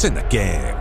what's in the game.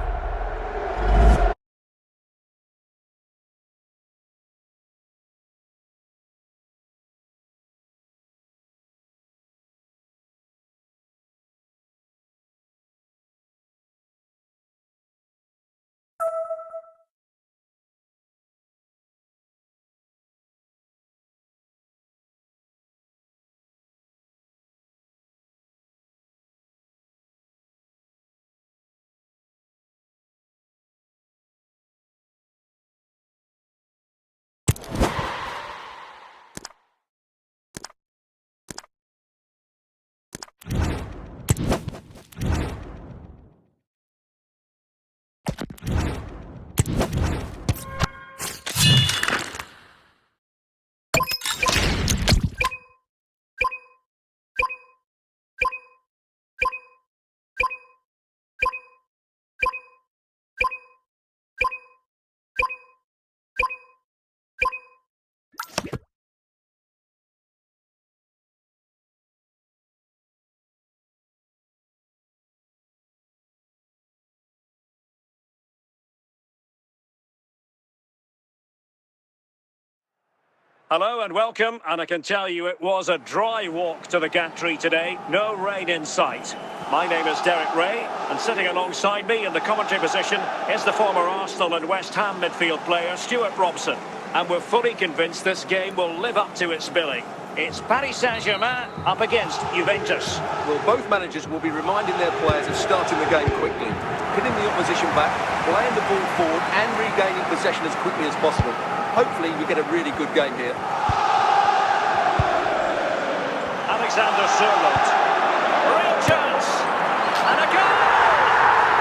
Hello and welcome, and I can tell you it was a dry walk to the gantry today, no rain in sight. My name is Derek Ray, and sitting alongside me in the commentary position is the former Arsenal and West Ham midfield player Stuart Robson. And we're fully convinced this game will live up to its billing. It's Paris Saint-Germain up against Juventus. Well, both managers will be reminding their players of starting the game quickly, pinning the opposition back, playing the ball forward and regaining possession as quickly as possible. Hopefully we get a really good game here. Alexander Sørloth. Real chance. And a goal!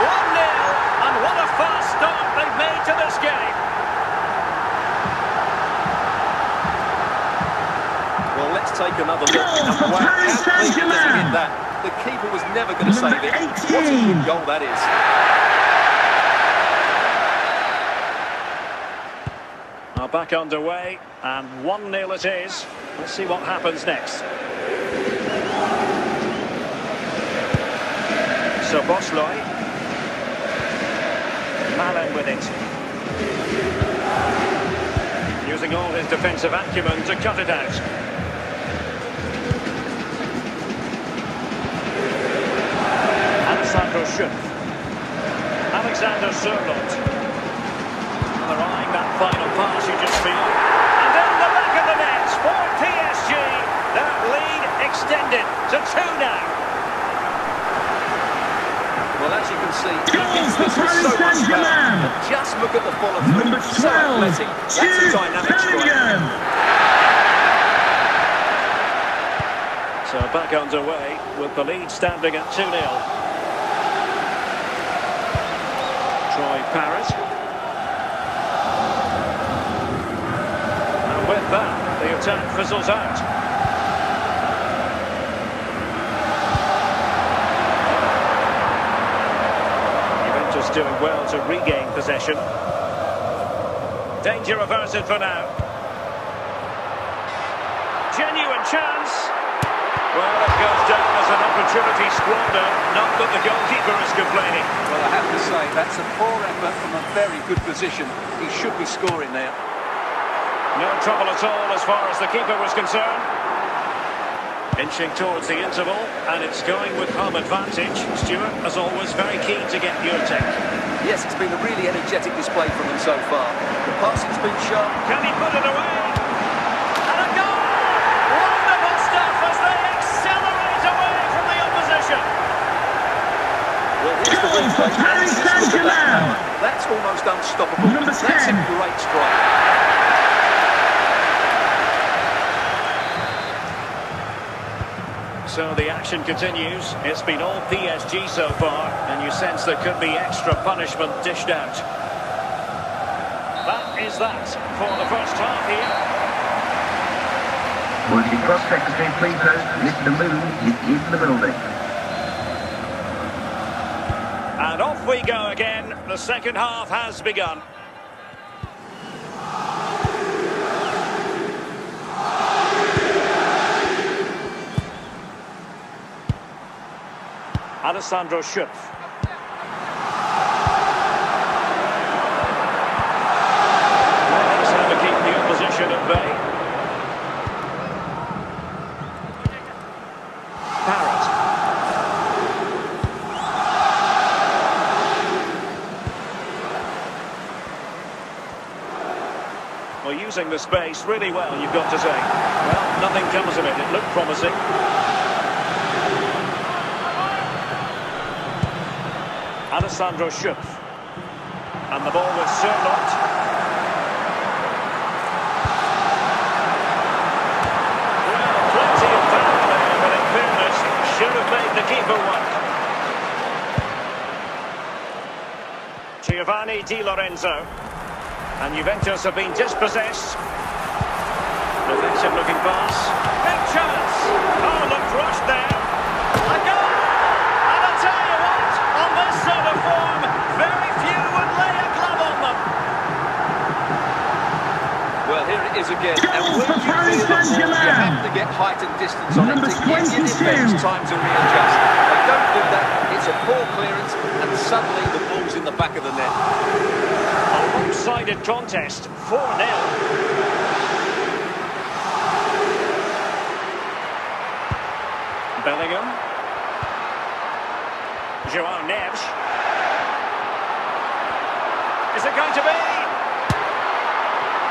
1-0. And what a fast start they've made to this game. Well, let's take another look. And wow, how clean does he hit that? The keeper was never going to save it. What a good goal that is. Back underway, and 1-0 it is. Let's see what happens next. So Bosloy. Malen with it. Using all his defensive acumen to cut it out. Alexander Sørloth. Alexander Sørloth. They're eyeing that final pass, you just feel. And in the back of the net for PSG. That lead extended to 2 now. Well, as you can see, this was so much power. And just look at the follow through. So athletic. That's a dynamic strike. So back underway with the lead standing at 2-0. Troy Parrott. With that, the attack fizzles out. Juventus doing well to regain possession. Danger averted for now. Genuine chance. Well, it goes down as an opportunity squandered. Not that the goalkeeper is complaining. Well, I have to say, that's a poor effort from a very good position. He should be scoring there. No trouble at all as far as the keeper was concerned. Inching towards the interval, and it's going with home advantage. Stuart, as always, very keen to get your take. Yes, it's been a really energetic display from him so far. The passing's been sharp. Can he put it away? And a goal! Wonderful stuff as they accelerate away from the opposition. Well, here's the replay. Paris Saint-Germain. That's almost unstoppable. That's a great strike. So the action continues. It's been all PSG so far, and you sense there could be extra punishment dished out. That is that for the first half here. Would the cross secretary please host Mr. Moon is in the building. And off we go again. The second half has begun. Alessandro Sørloth. using the space really well, you've got to say. Well, nothing comes of it. It looked promising. Alessandro Schupf. And the ball with Sørloth. Well, plenty of power there, but in fairness, should have made the keeper work. Giovanni Di Lorenzo. And Juventus have been dispossessed. Defensive looking pass. Big chance. Oh, looked rushed there. A goal! And I'll tell you what, on this sort of form, very few would lay a glove on them. Well, here it is again. And when you clear the ball, you have to get height and distance on it to give your defence time to readjust. They don't do that. It's a poor clearance, and suddenly the ball's in the back of the net. A one-sided contest, 4-0. Bellingham. João Neves. Is it going to be?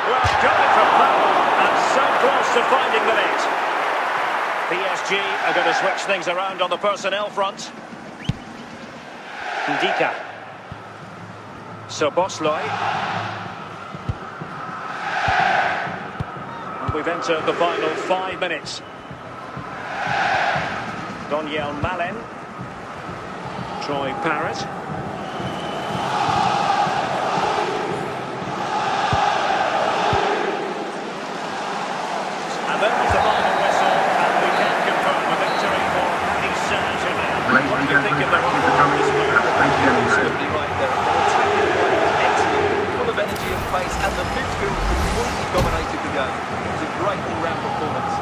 Well, going for foul, and so close to finding the net. PSG are going to switch things around on the personnel front. Ndika. Szoboszlai. And we've entered the final 5 minutes. Daniel Malen. Troy Parrott. And then was the final whistle, and we can confirm a victory for Paris Saint-Germain. What do you think of the overall display? Absolutely right there. Their attacking play was excellent, full of energy and pace, and the midfield completely dominated the game. It was a great all-round performance.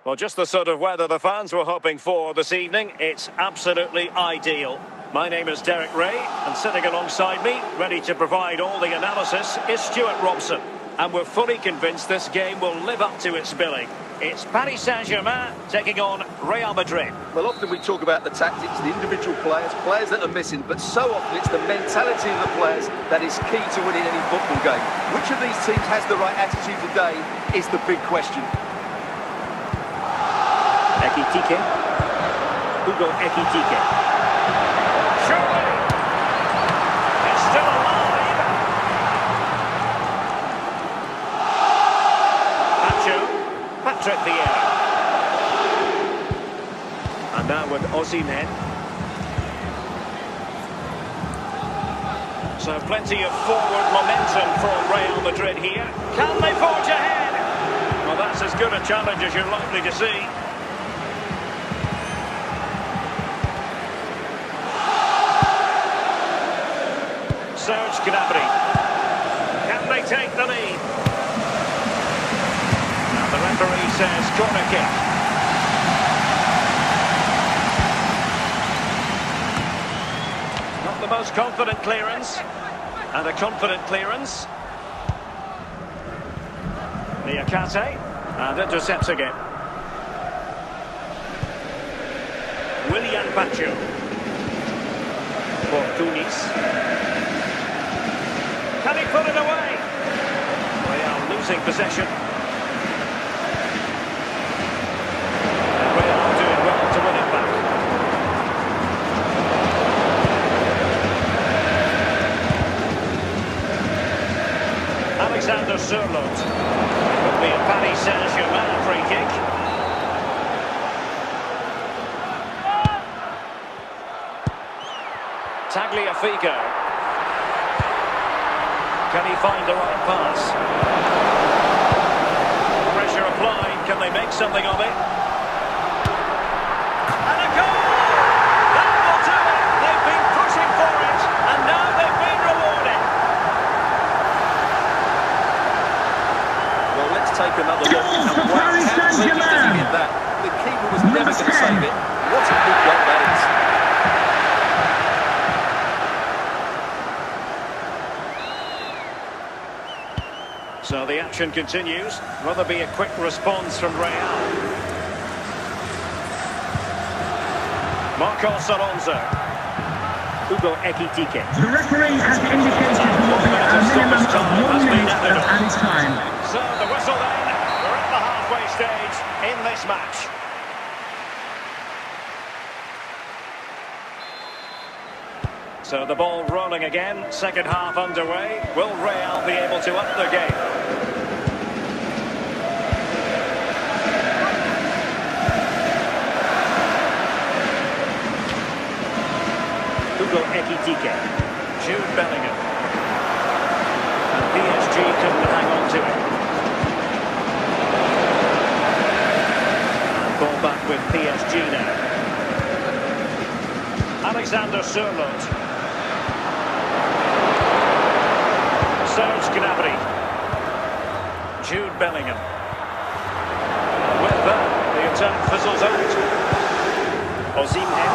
Well, just the sort of weather the fans were hoping for this evening. It's absolutely ideal. My name is Derek Ray, and sitting alongside me, ready to provide all the analysis, is Stuart Robson. And we're fully convinced this game will live up to its billing. It's Paris Saint-Germain taking on Real Madrid. Well, often we talk about the tactics, the individual players that are missing, but so often it's the mentality of the players that is key to winning any football game. Which of these teams has the right attitude today is the big question. Ekitike. Hugo Ekitike. Surely! It's still alive! Patrick Vieira. And now with Osimhen. So plenty of forward momentum for Real Madrid here. Can they forge ahead? Well, that's as good a challenge as you're likely to see. Serge Gnabry. Can they take the lead? And the referee says corner kick. Not the most confident clearance. And a confident clearance. Niakate. And intercepts again. Willian Pacho. For Tunis. Can he put it away? They are losing possession. And Real are doing well to win it back. Alexander Sørloth. Could be a Paris Saint-Germain free kick. Tagliafico. Can he find the right pass? Pressure applied. Can they make something of it? action continues. Will there be a quick response from Real? Marcos Alonso. Hugo Ekitike. The referee has indicated there will be a minimum of 1 minute of added time. So the whistle then. We're at the halfway stage in this match. So the ball rolling again, second half underway. Will Real be able to up the game? Hugo Ekitike, Jude Bellingham. And PSG couldn't hang on to it. And ball back with PSG now. Alexander Sørloth. Serge Gnabry. Jude Bellingham. With that, the attack fizzles out. Osimhen.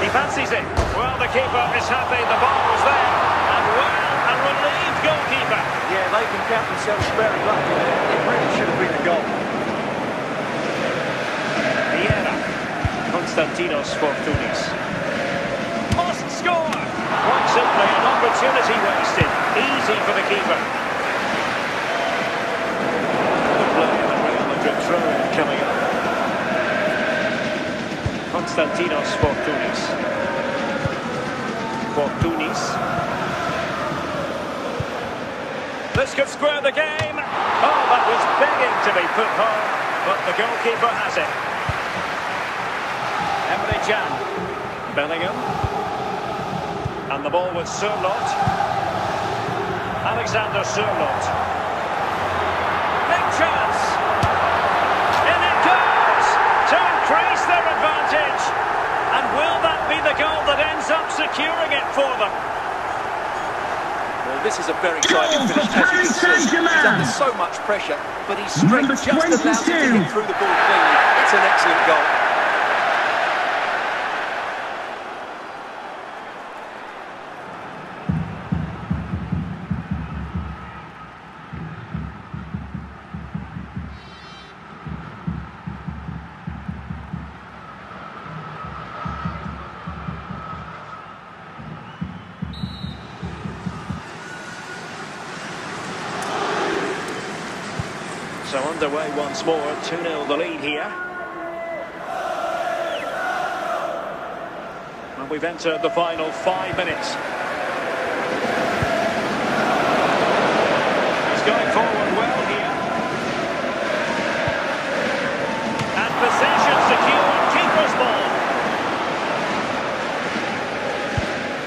He fancies it. Well, the keeper is happy. The ball was there. And well, a relieved goalkeeper. Yeah, they can count themselves very lucky there. It really should have been a goal. Konstantinos Fortounis. Must score! Quite simply an opportunity wasted. Easy for the keeper. The play of the Real Madrid throw coming up. Konstantinos Fortounis. Fortounis. This could square the game. Oh, that was begging to be put home, but the goalkeeper has it. Emre Can. Bellingham. And the ball with Sørloth. Alexander Sørloth. Big chance. In it goes to increase their advantage. And will that be the goal that ends up securing it for them? Well, this is a very exciting finish, as you can see. He's under so much pressure, but his strength just allows him to get through the ball cleanly. It's an excellent goal. So underway once more, 2-0 the lead here. And we've entered the final 5 minutes. He's going forward well here. And possession secured, keeper's ball.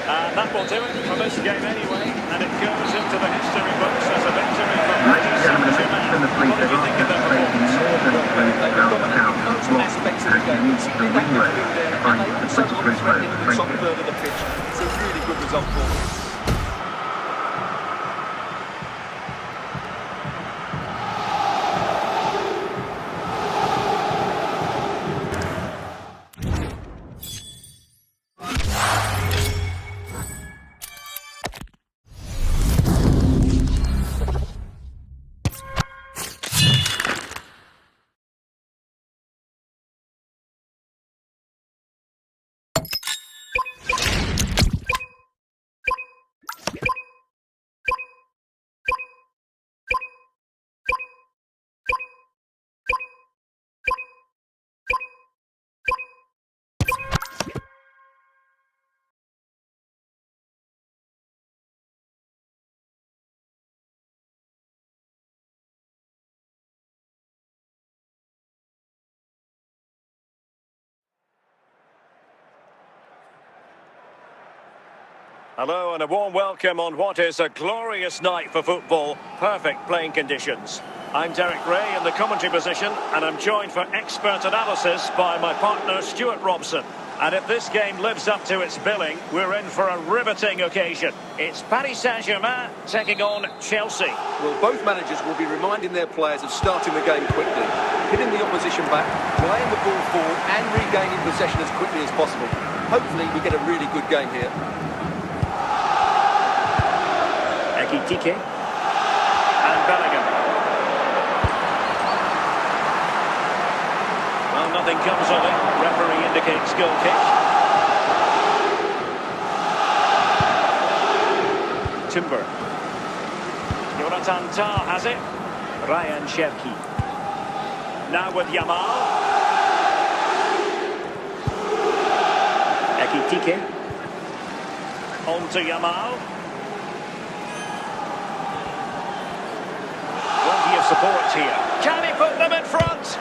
And that will do it for this game anyway. And it goes into the history books as a victory for Paris Saint-Germain. What do you think of their performance? They've dominated most aspects of the game. Particularly that midfield there, and they also got threatening in the top third of the pitch. It's a really good result for them. Hello and a warm welcome on what is a glorious night for football. Perfect playing conditions. I'm Derek Ray in the commentary position and I'm joined for expert analysis by my partner Stuart Robson. And if this game lives up to its billing, we're in for a riveting occasion. It's Paris Saint-Germain taking on Chelsea. Well, both managers will be reminding their players of starting the game quickly, hitting the opposition back, playing the ball forward and regaining possession as quickly as possible. Hopefully we get a really good game here. Ekitike and Bellingham. Well, nothing comes of it. Referee indicates goal kick. Timber. Jonathan Tah has it. Ryan Cherki. Now with Yamal. Ekitike. On to Yamal. Plenty of support here. Can he put them in front?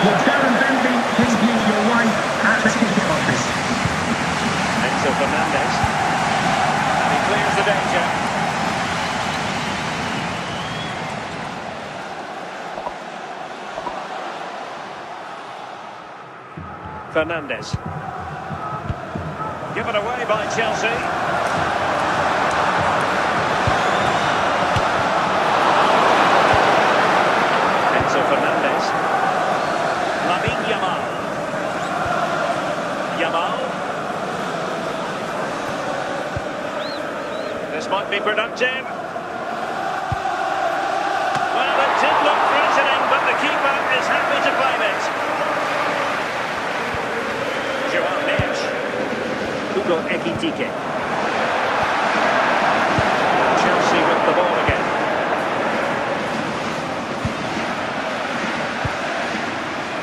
Well, Darren Benby gives you your wife at the ticket office. Enzo Fernandez. And he clears the danger. Fernandez. Given away by Chelsea. Enzo Fernandez. Lamine Yamal. Yamal. This might be productive. Well, it did look threatening, but the keeper is happy to claim it. Hugo Ekitike. Chelsea with the ball again.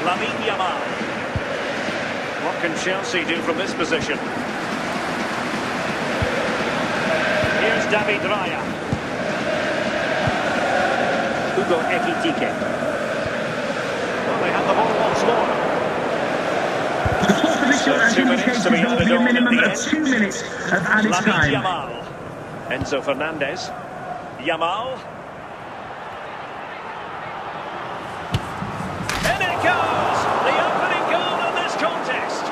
Lamine Yamal. What can Chelsea do from this position? Here's David Raya. Hugo Ekitike. Well, they have the ball once more. So 2 minutes to be added on at the end. 2 minutes of added time. Yamal. Enzo Fernandez. Yamal. In it goes! The opening goal in this contest.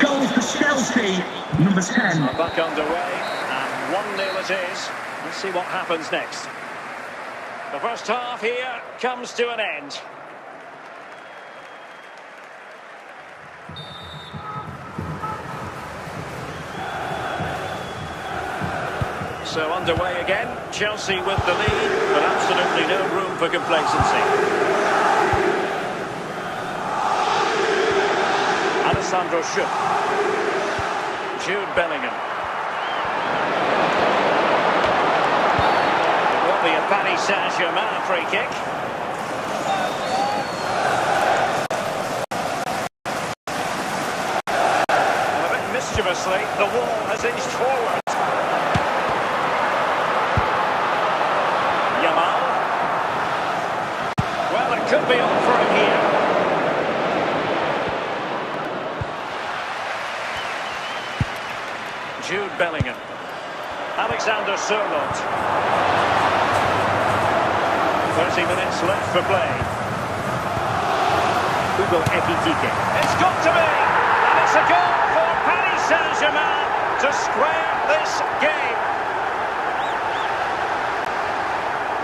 Goal for Chelsea, number 10. Are back underway, and 1-0 it is. Let's see what happens next. The first half here comes to an end. So underway again, Chelsea with the lead, but absolutely no room for complacency. Alessandro Schupp. Jude Bellingham. It will be a Paris Saint-Germain free kick. And a bit mischievously, the wall has inched forward. Could be on for him here. Jude Bellingham. Alexander Sørloth. 30 minutes left for play. Hugo Ekitike. It's got to be! And it's a goal for Paris Saint-Germain to square this game.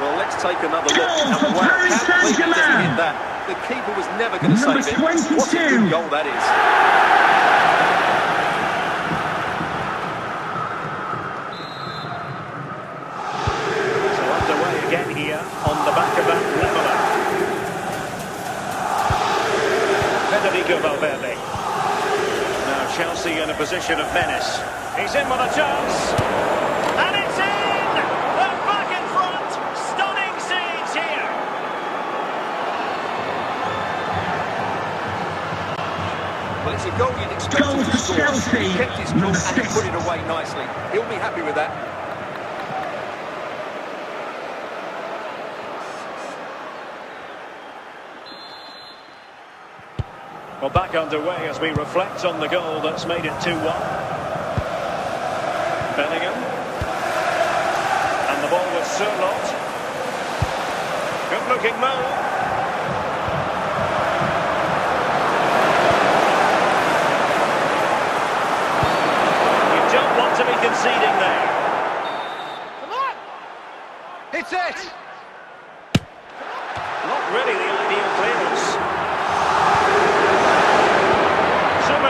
Well, let's take another look. And wow, how clean does he hit that? The keeper was never going to save it. What a good goal that is. So underway again here on the back of that leveller. Federico Valverde. Now Chelsea in a position of menace. He's in with a chance. And it's in! Well, it's a goal you'd expect him to score. He kept his cool and he put it away nicely. He'll be happy with that. Well, back underway as we reflect on the goal that's made it 2-1. Bellingham. And the ball with Sørloth. Good looking move. To be conceding there. Come on! It's it! Not really the ideal clearance. Should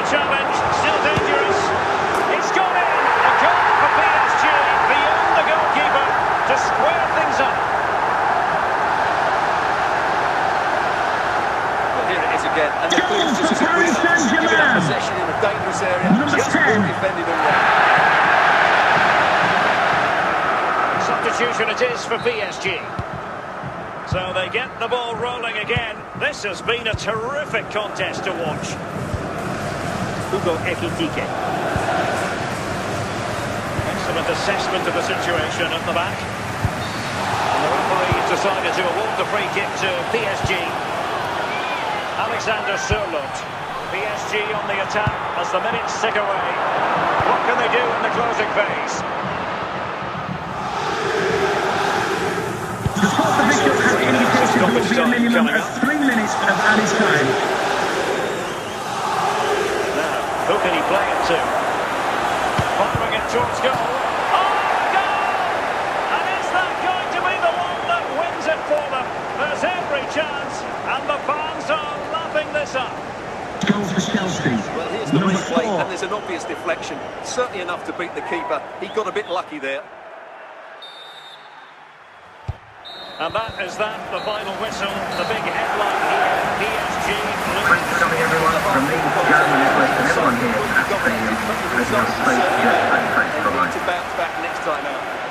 again, and the clearance just isn't good enough. Giving up possession in a dangerous area, just poor defended all right. Substitution it is for PSG. So they get the ball rolling again. This has been a terrific contest to watch. Hugo Ekitike. Excellent assessment of the situation at the back. And the referee decided to award the free kick to PSG. Alexander Sørloth. PSG on the attack as the minutes tick away. What can they do in the closing phase? The fourth official has indicated there will be a minimum of 3 minutes of added time. Now, who can he play it to? Firing it towards goal. Oh, goal! And is that going to be the one that wins it for them? There's every chance, and the fans are lapping this up. Goal for Chelsea. Well, here's the replay, and there's an obvious deflection. Certainly enough to beat the keeper. He got a bit lucky there. And that is that, the final whistle, the big headline here, PSG. Thanks for coming, everyone. From me, Gavin, Nicholas, and everyone here at the stadium. As you know, thanks for They need to bounce back next time out.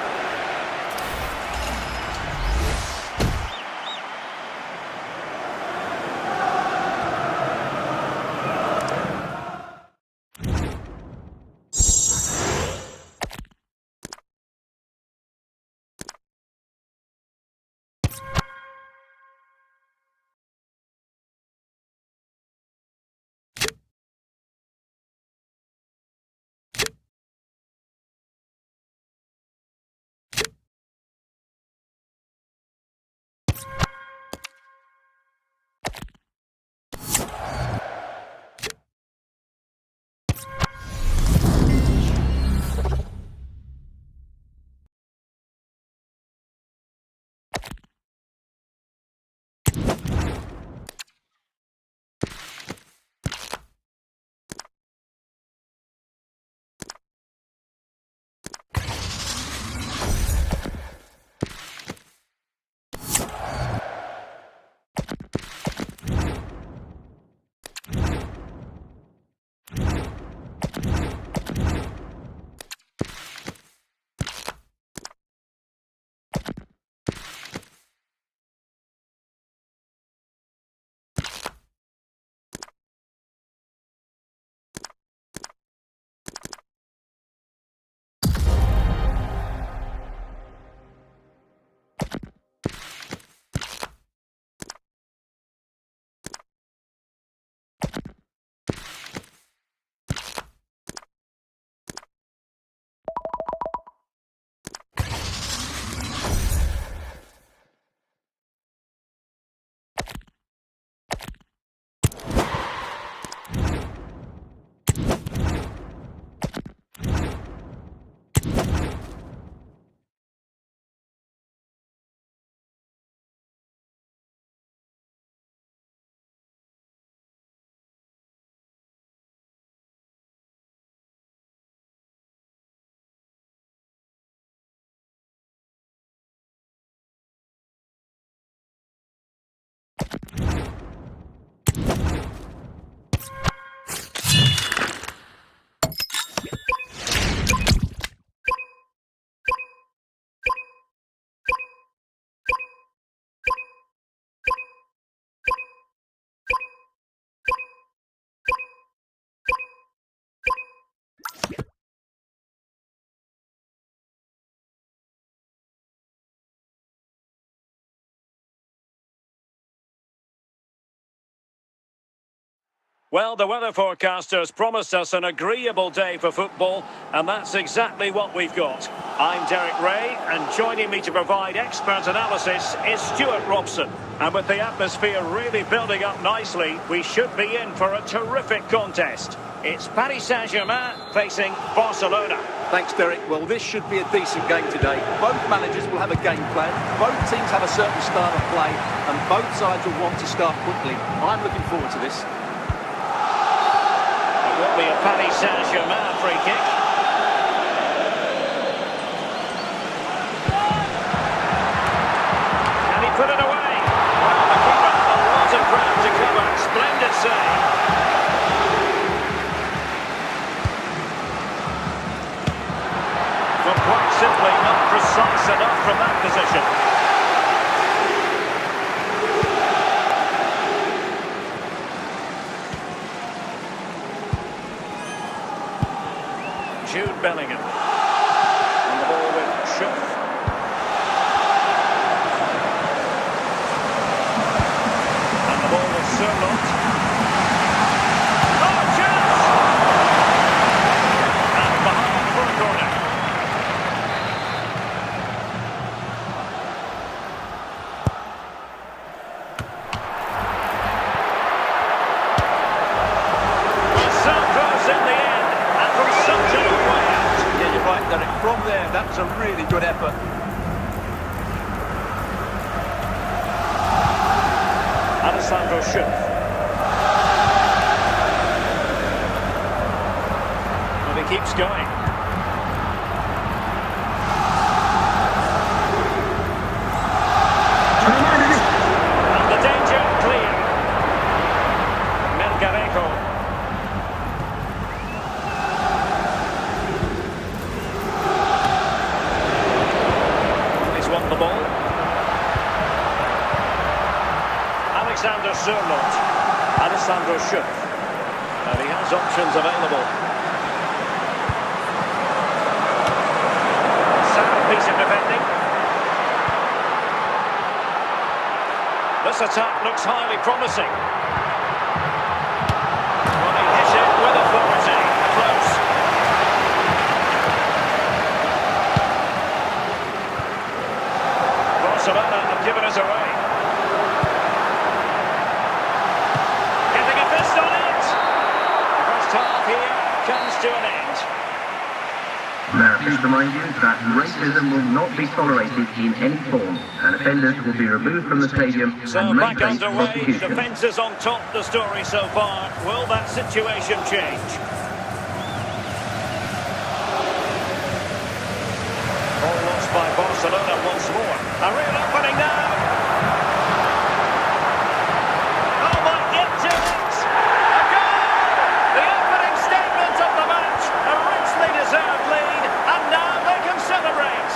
Well, the weather forecasters promised us an agreeable day for football, and that's exactly what we've got. I'm Derek Ray, and joining me to provide expert analysis is Stuart Robson. And with the atmosphere really building up nicely, we should be in for a terrific contest. It's Paris Saint-Germain facing Barcelona. Thanks, Derek. Well, this should be a decent game today. Both managers will have a game plan. Both teams have a certain style of play, and both sides will want to start quickly. I'm looking forward to this. It will be a Paris Saint-Germain free kick. Can he put it away? Well, the keeper, a lot of ground to cover. Splendid save. But quite simply not precise enough from that position. Jude Bellingham. On the ball with Schuff. And the ball with Sørloth. Oh, chance! And behind for a corner. In the end, and from such a long way out. Yeah, you're right, Derek. From there, that was a really good effort. Alessandro Schuff. Well, he keeps going. And the danger clear. Melgarejo. Won the ball. Alexander Sørloth. Alessandro Schuff. And he has options available. Sound piece of defending. This attack looks highly promising. Well, he hit it with authority. Close. Barcelona have given us away. Getting a fist on it. The first half here comes to an end. Now, please remind you that racism will not be tolerated in any form, and offenders will be removed from the stadium So and may back face underway, prosecution. defences on top the story so far. Will that situation change? Ball lost by Barcelona once more. A real opening now. Oh, might get to it. A goal! The opening statement of the match. A richly deserved lead. And now they can celebrate.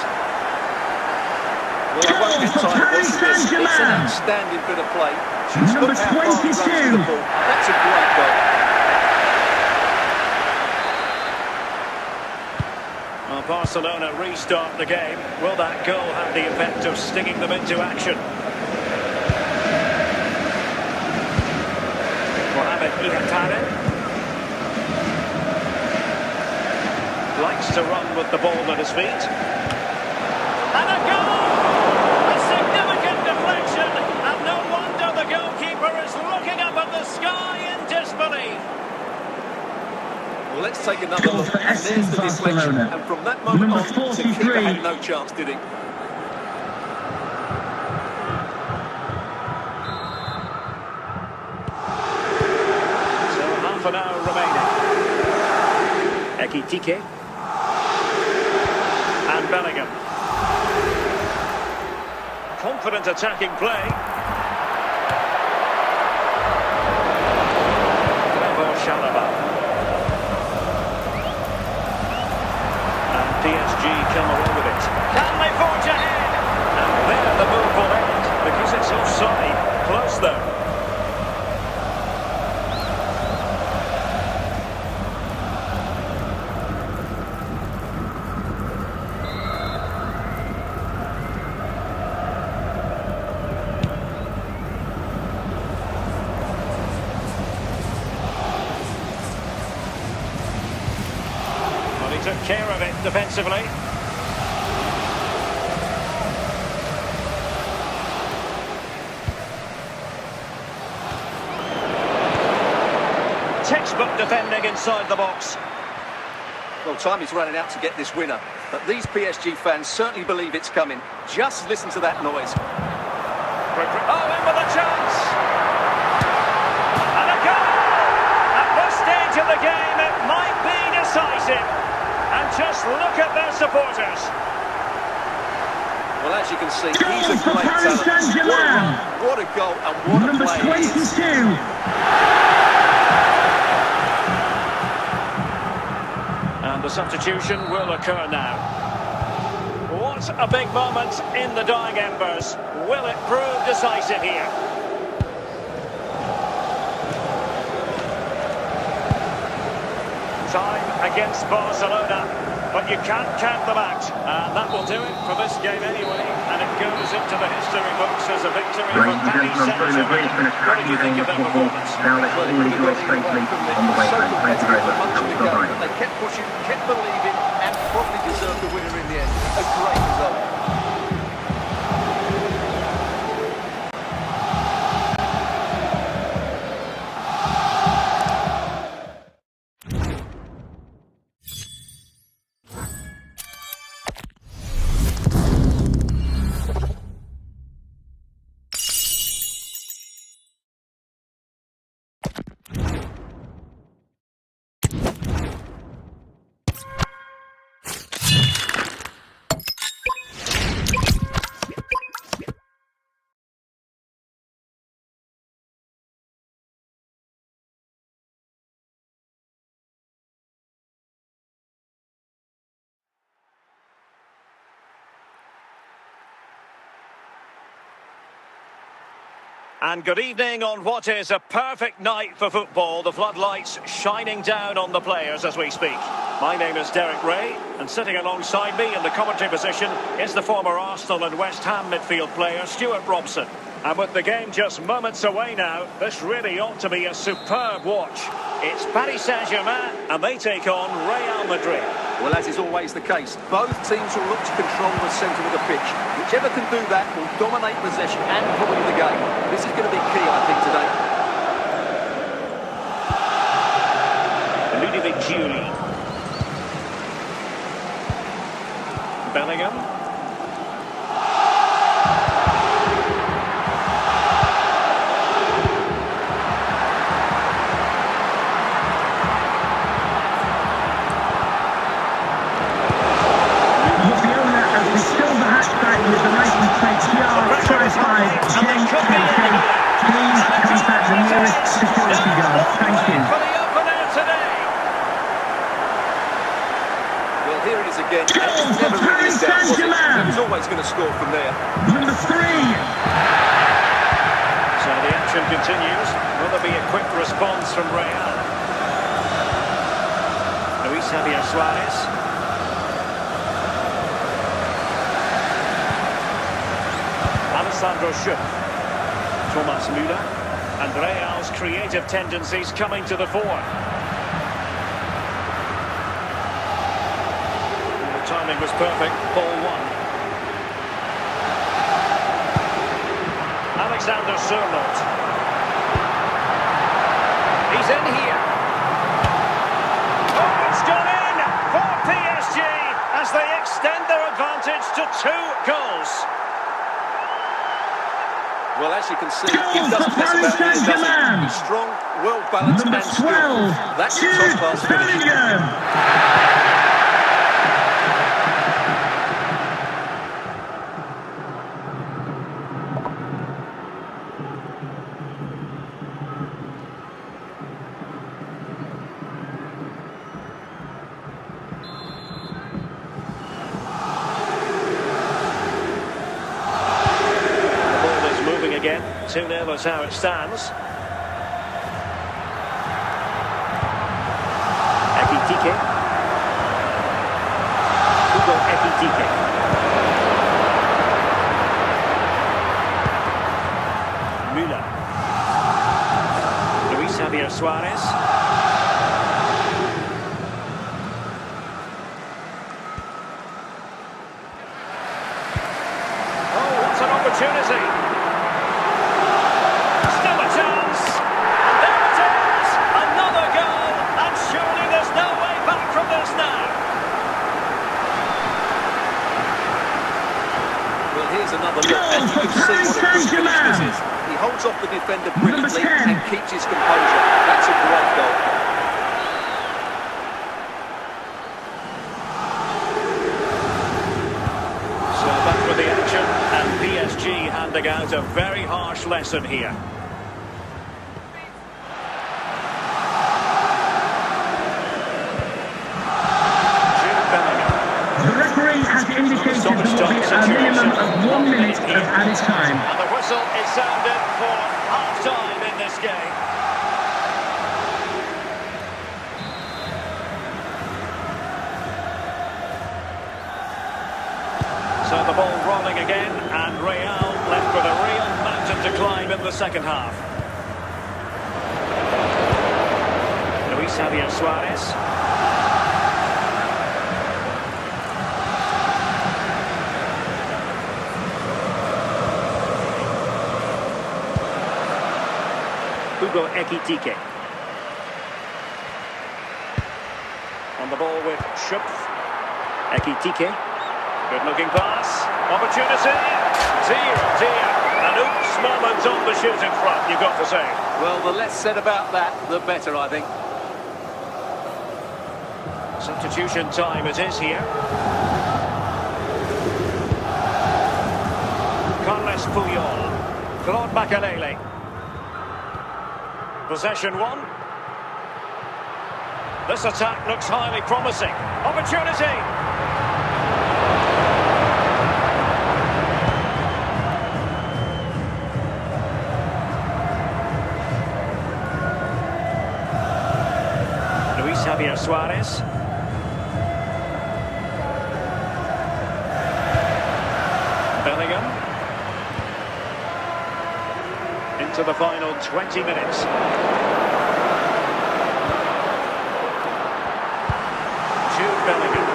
Well, I won't get time to watch this. It's an outstanding bit of play. Just look how far he runs to the ball. That's a great goal. Well, Barcelona restart the game. Will that goal have the effect of stinging them into action? Mohamed Ihatare likes to run with the ball at his feet. And a goal! A significant deflection, and no wonder the goalkeeper is looking up at the sky in disbelief. Well, let's take another look. And there's the deflection. And from that moment on, the keeper had no chance, did he? So half an hour remaining. Ekitike. And Bellingham. Confident attacking play. Trevor Chalobah. And PSG come away with it. Can they forge ahead? And there the move will end because it's offside. Close though. He took care of it defensively. Textbook defending inside the box. Well, time is running out to get this winner. But these PSG fans certainly believe it's coming. Just listen to that noise. Oh, in with a chance! And a goal! At this stage of the game, it might be decisive. And just look at their supporters. Well, as you can see, he's a great talent. What a goal and what a play. Number 22. substitution will occur now. What a big moment in the dying embers. Will it prove decisive here? Time against Barcelona, but you can't count them out. And that will do it for this game anyway. And it goes into the history books as a victory for Paris Saint-Germain. What did you think of that performance? Now let's all enjoy safely on the way home. Thank you very much. Bye-bye. They kept pushing, kept believing, and probably deserved the winner in the end. A great result. And good evening on what is a perfect night for football. The floodlights shining down on the players as we speak. My name is Derek Ray, and sitting alongside me in the commentary position is the former Arsenal and West Ham midfield player Stuart Robson. And with the game just moments away now, this really ought to be a superb watch. It's Paris Saint-Germain, and they take on Real Madrid. Well, as is always the case, both teams will look to control the centre of the pitch. Whichever can do that will dominate possession and probably the game. This is going to be key, I think, today. Ludovic Giuli. Bellingham. Please contact the nearest security guard. Thank you. For the opener today. Well, here it is again. Goal for Paris Saint-Germain. He's always going to score from there. Number 3. So the action continues. Will there be a quick response from Real? Luis Javier Suarez. Alessandro Schupp. Thomas Müller, and Real's creative tendencies coming to the fore. The timing was perfect, ball one. Alexander Sørloth. He's in here. Oh, it's gone in for PSG as they extend their advantage to 2 goals. Well, as you can see, he doesn't mess about here, does he? He's strong, well-balanced and skilled. That's a top-class finish. Again, 2-0 is how it stands. Ekitike. Hugo Ekitike. Müller. Luis Javier Suarez. Oh, what an opportunity! Another look, and you can see what a good finish this is. He holds off the defender brilliantly and keeps his composure. That's a great goal. So back with the action, and PSG handing out a very harsh lesson here. sounded for half-time in this game. So the ball rolling again, and Real left with a real mountain to climb in the second half. Luis Javier Suarez. Hugo Ekitike. On the ball with Schupf. Ekitike. Good-looking pass. Opportunity. Dear, dear. An oops moment on the shoot in front, you've got to say. Well, the less said about that, the better, I think. Substitution time it is here. Carles Puyol. Claude Makelele. Possession one. This attack looks highly promising. Opportunity. Luis Javier Suarez. Bellingham. Into the final 20 minutes. Jude Bellingham.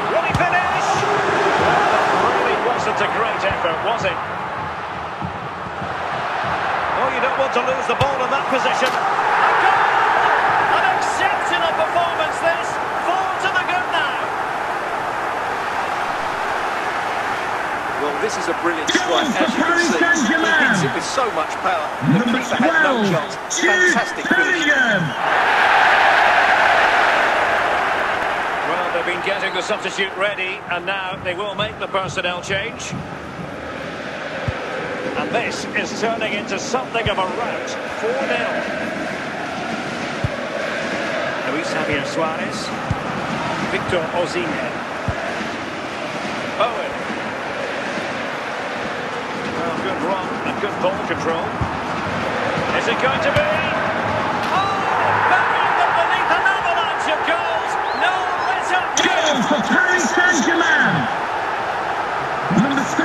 Will he finish? Well, that really wasn't a great effort, was it? Oh, you don't want to lose the ball in that position. A goal! An exceptional performance, this. 4 to the good now. Well, this is a brilliant strike, as you can see. He hits it with so much power. The keeper had no chance. Fantastic finish. Well, they've been getting the substitute ready, and now they will make the personnel change. And this is turning into something of a rout. 4-0. Luis Javier Suarez. Victor Osimhen. Owen. Well, good run and good ball control. Is it going to be? Oh! Buried them beneath an avalanche of goals. No, let up. Goal for Paris Saint-Germain. Number 3.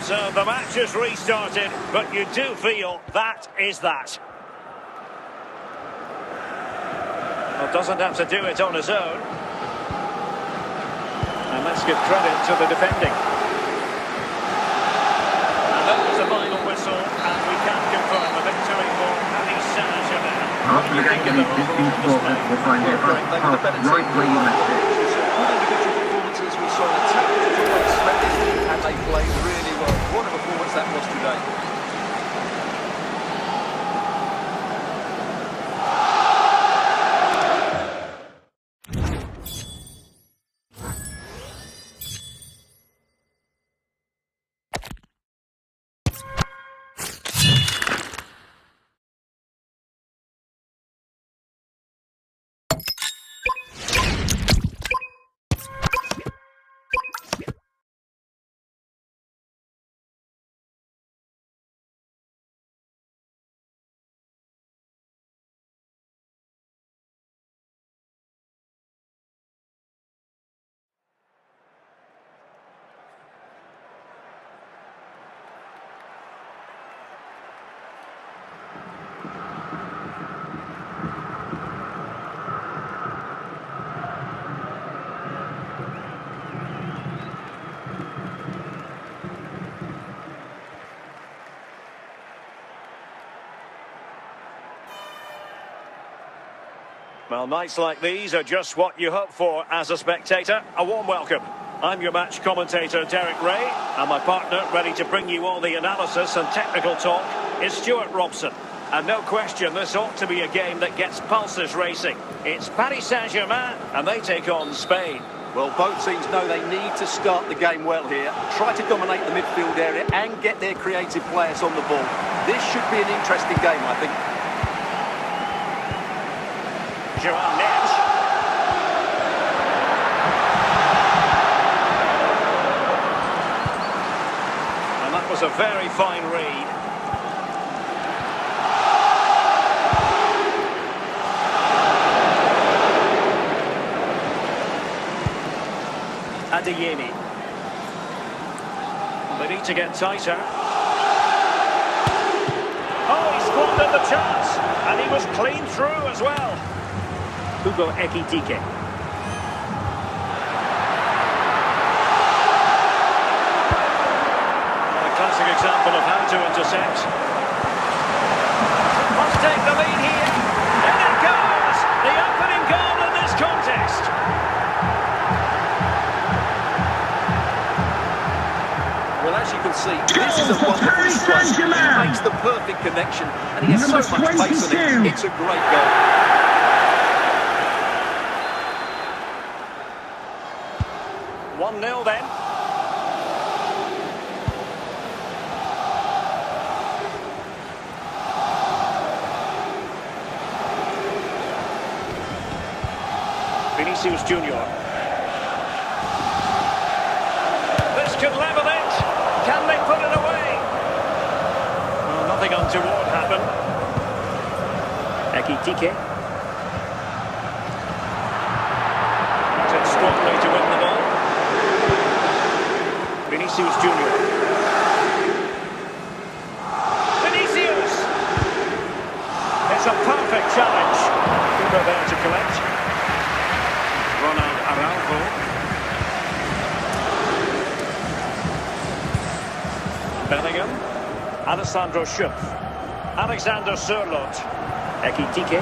So the match has restarted, but you do feel that is that. Well, doesn't have to do it on his own. And let's give credit to the defending. And that was the final whistle, and we can confirm a victory for Paris Saint-Germain. After the game, these 15 supporters will find their front path right where you left it. Good individual performances. We saw an attack that was always splendid, and they played really well. What a performance that was today. Well, nights like these are just what you hope for as a spectator. A warm welcome. I'm your match commentator, Derek Ray, and my partner, ready to bring you all the analysis and technical talk, is Stuart Robson. And no question, this ought to be a game that gets pulses racing. It's Paris Saint-Germain, and they take on Spain. Well, both teams know they need to start the game well here, try to dominate the midfield area and get their creative players on the ball. This should be an interesting game, I think. Joao Neves. And that was a very fine read. Adeyemi. They need to get tighter. Oh, he squandered the chance, and he was clean through as well. Hugo Ekitike. A classic example of how to intercept. Must take the lead here. And it goes! The opening goal in this contest. Well, as you can see, this is a wonderful strike. He makes the perfect connection, and he has so much pace on it. It's a great goal. 1-0 then. Vinicius Junior. This could level it. Can they put it away? Well, nothing untoward happened. Ekitike. Takes strongly to win the ball. Vinicius Junior. Vinicius! It's a perfect challenge. Cooper there to collect. Ronald Araujo. Bellingham. Alessandro Schöpf. Alexander Sørloth. Ekitike.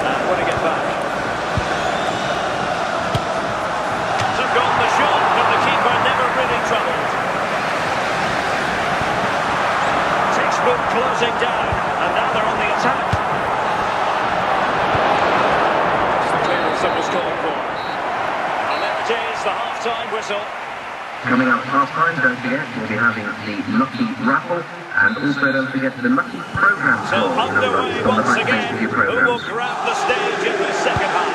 And winning it back. Took on the shot, but the keeper never really troubled. Textbook closing down, and now they're on the attack. It's the clearance that was called for. And there it is, the half-time whistle. Coming up half-time, don't forget, we'll be having the Lucky Raffle, and also don't forget the Lucky Programme. So underway once again, who will grab the stage in the second half?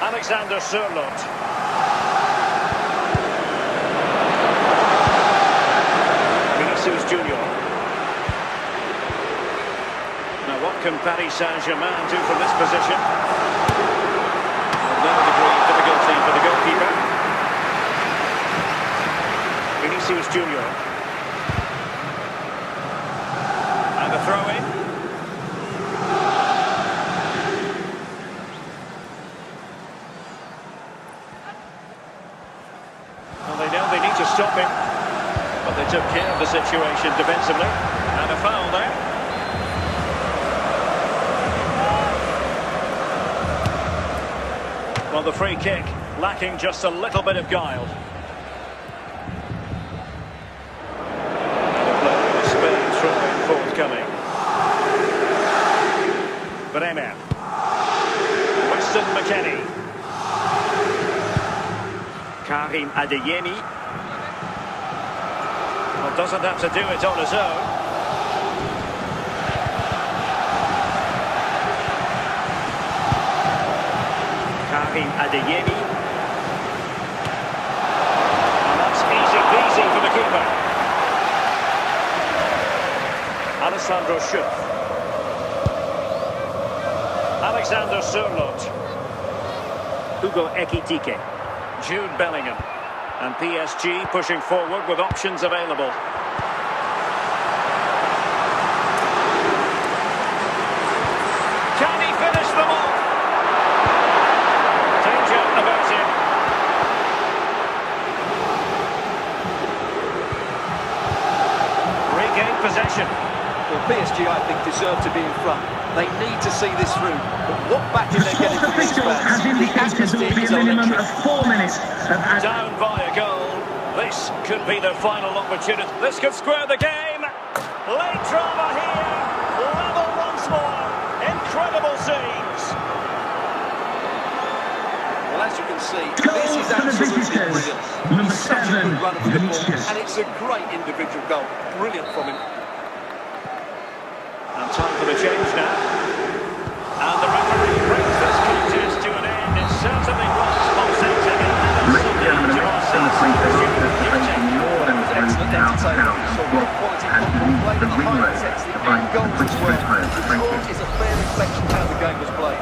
Alexander Sørloth. Vinicius Junior. Now what can Paris Saint-Germain do from this position? No degree of difficulty for the goalkeeper. Vinicius Junior. And a throw-in. Well, they know they need to stop him, but they took care of the situation defensively. And a foul there. Well, the free kick lacking just a little bit of guile. Spain throw-in forthcoming. Bremer. Weston McKennie. Karim Adeyemi. Well, doesn't have to do it on his own. Karim Adeyemi. And that's easy peasy for the keeper. Alessandro Schöpf. Alexander Sørloth. Hugo Ekitike. Jude Bellingham. And PSG pushing forward with options available. Can he finish them off? Danger about him. Regain possession. Well, PSG, I think, deserve to be in front. They need to see this through. But what backing they're getting from these fans. The atmosphere is electric. 4 minutes of Down by a goal. This could be their final opportunity. This could square the game. Late drama here. Level once more. Incredible scenes. Well, as you can see, this is absolutely brilliant. He's such a good runner for the ball, and it's a great individual goal. Brilliant from him. for the change now. And the referee brings this contest to an end. It certainly was pulsating. Ladies and gentlemen, the next semi-final is facing more than Excellent entertainment. So good quality football played on a high intensity and goals as well. The score is a fair reflection of how the game was played.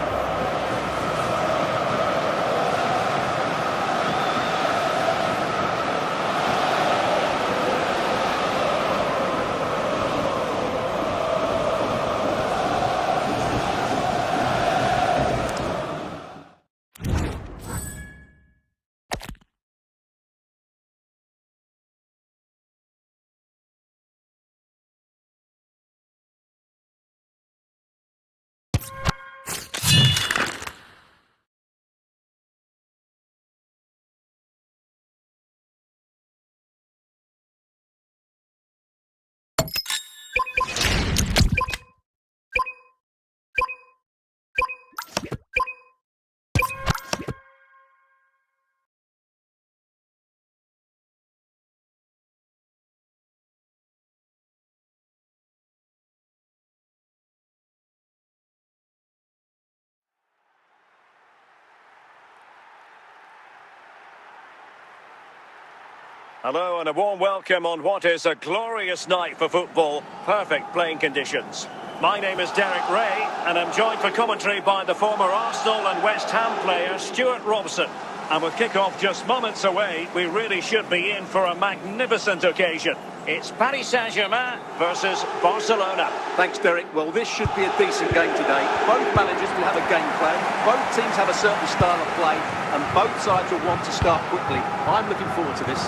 Hello and a warm welcome on what is a glorious night for football. Perfect playing conditions. My name is Derek Ray and I'm joined for commentary by the former Arsenal and West Ham player Stuart Robson. And with kick-off just moments away, we really should be in for a magnificent occasion. It's Paris Saint-Germain versus Barcelona. Thanks, Derek. Well, this should be a decent game today. Both managers will have a game plan. Both teams have a certain style of play and both sides will want to start quickly. I'm looking forward to this.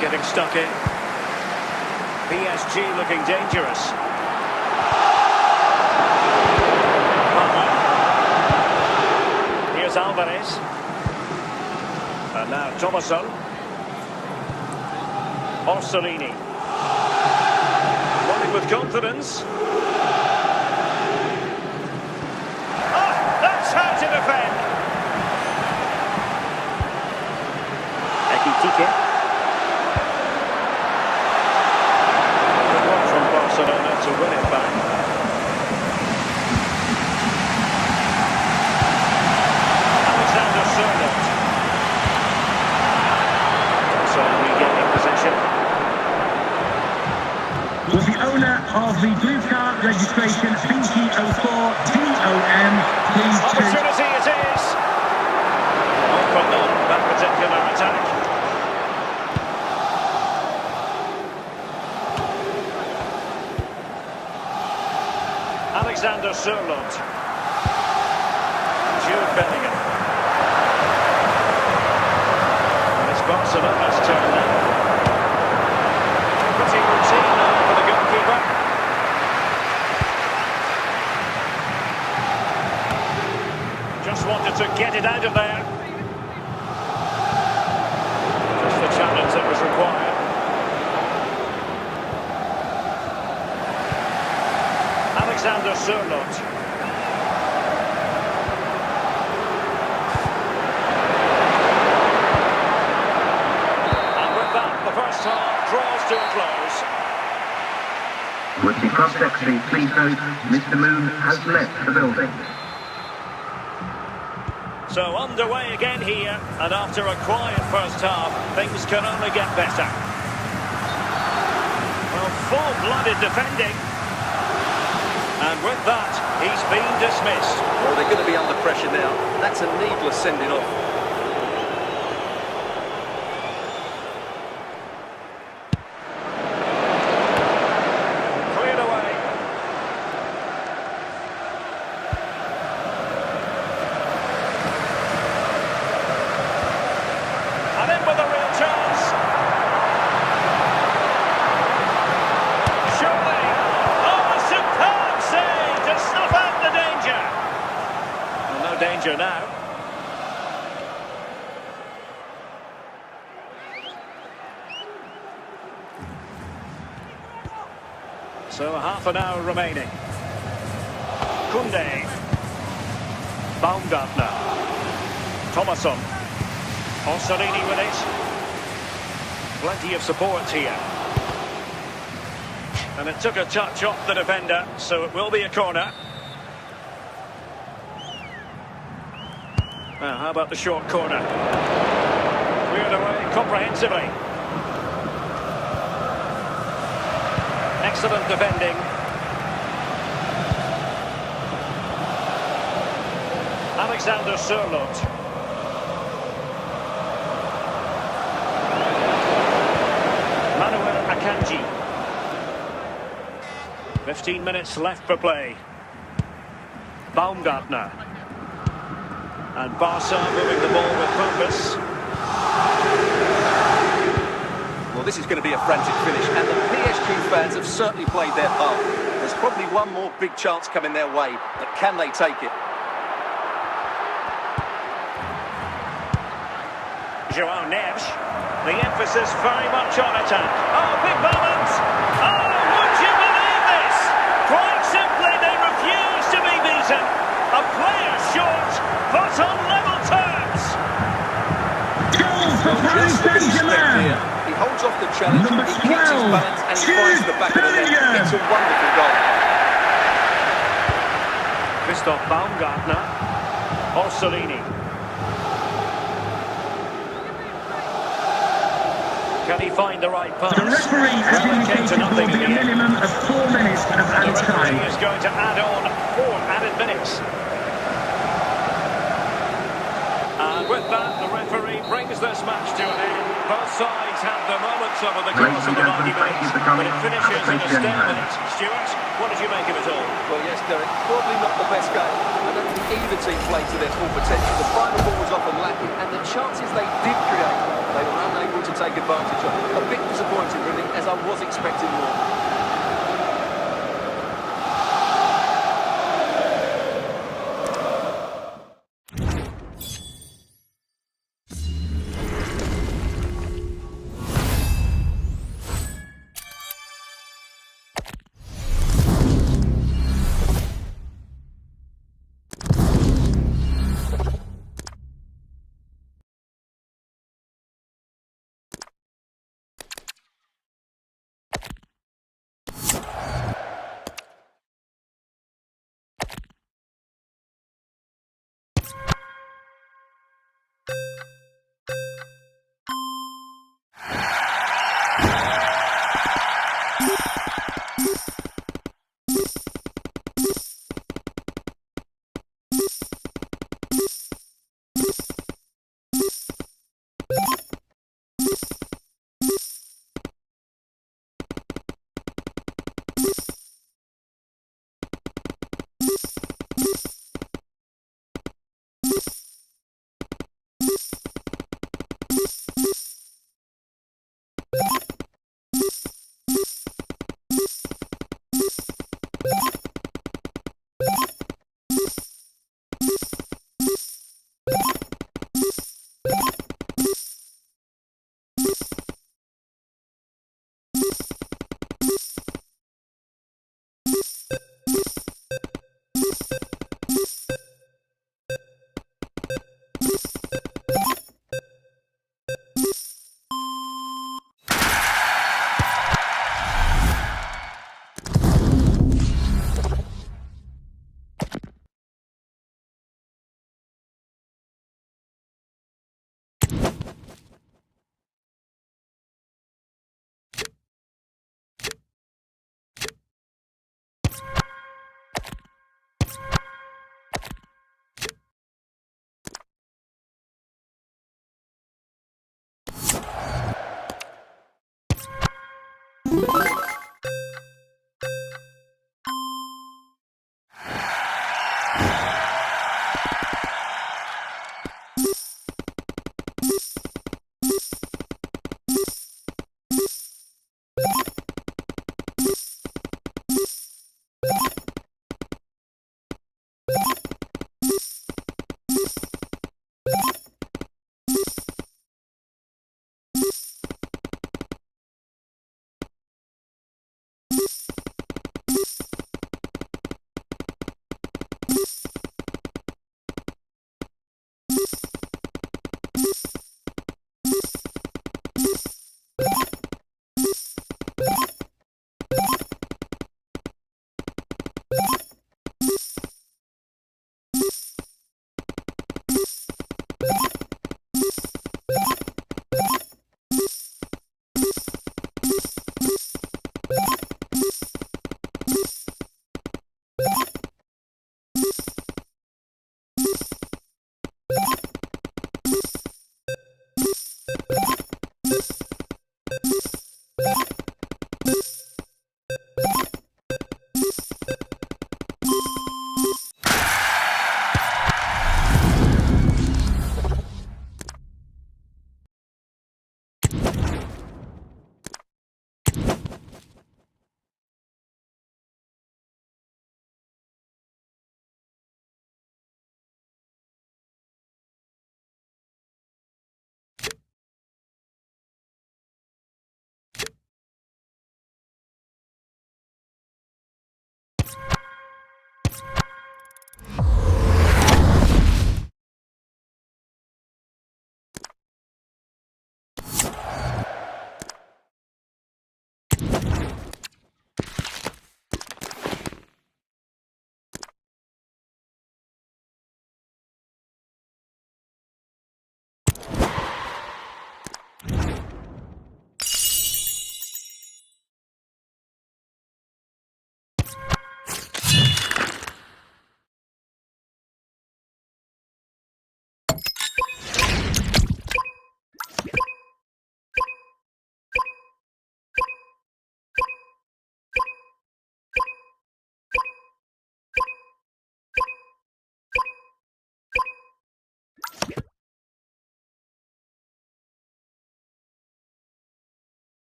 Getting stuck in. PSG looking dangerous. Here's Alvarez. And now Thomasson. Orsolini. Running with confidence. That's how to defend. Ekitike. Barcelona to win it back. Alexander Sørloth. So regaining possession. Will the owner of the blue car registration BT04DOM please Opportunity it is. Open on that particular attack. Alexander Sørloth. Jude Bellingham. And it's Barcelona's turn now. Pretty routine now for the goalkeeper. Just wanted to get it out of there. Just the challenge that was required. Alexander Sørloth. And with that, the first half draws to a close. Would the club secretary please note Mr. Moon has left the building. So underway again here, and after a quiet first half, things can only get better. Well, full-blooded defending. And with that, he's been dismissed. Well, they're going to be under pressure now. That's a needless sending off. Cleared away. And in with a real chance. Surely. Oh, a superb save to snuff out the danger. Well, no danger now. So half an hour remaining. Koundé. Baumgartner. Thomasson. Orsolini with it. Plenty of support here. And it took a touch off the defender, so it will be a corner. Now, how about the short corner? Cleared away comprehensively. Excellent defending. Alexander Sørloth. Manuel Akanji. 15 minutes left for play. Baumgartner. And Barca moving the ball with purpose. Well, this is going to be a frantic finish, and the PSG fans have certainly played their part. There's probably one more big chance coming their way, but can they take it? João Neves. The emphasis very much on attack. Oh, big moment! Oh, would you believe this? Quite simply, they refuse to be beaten. A player short, but on level terms. Goal for Paris Saint-Germain. He holds off the challenge, Number he keeps his 12, balance, and he finds the back of the net. It's a wonderful goal. Christoph Baumgartner. Orsolini. Can he find the right pass? The referee has indicated there will be a minimum of 4 minutes of The added time. referee is going to add on 4 added minutes. And with that, the referee brings this match to an end. Both sides have the moments over the course of the 90 minutes, but it finishes in a stalemate. Stuart, what did you make of it all? Well, yes, Derek, probably not the best game. I don't think either team played to their full potential. The final ball was often lacking, and the chances they did create, they were unable to take advantage of. A bit disappointing, really, as I was expecting more.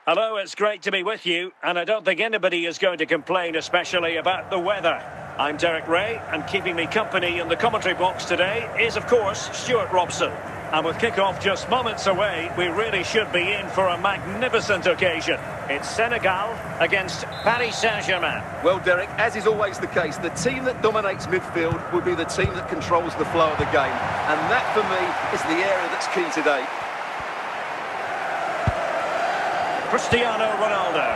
Hello, it's great to be with you, and I don't think anybody is going to complain, especially about the weather. I'm Derek Ray, and keeping me company in the commentary box today is, of course, Stuart Robson. And with kick-off just moments away, we really should be in for a magnificent occasion. It's Senegal against Paris Saint-Germain. Well, Derek, as is always the case, the team that dominates midfield will be the team that controls the flow of the game. And that, for me, is the area that's key today. Cristiano Ronaldo.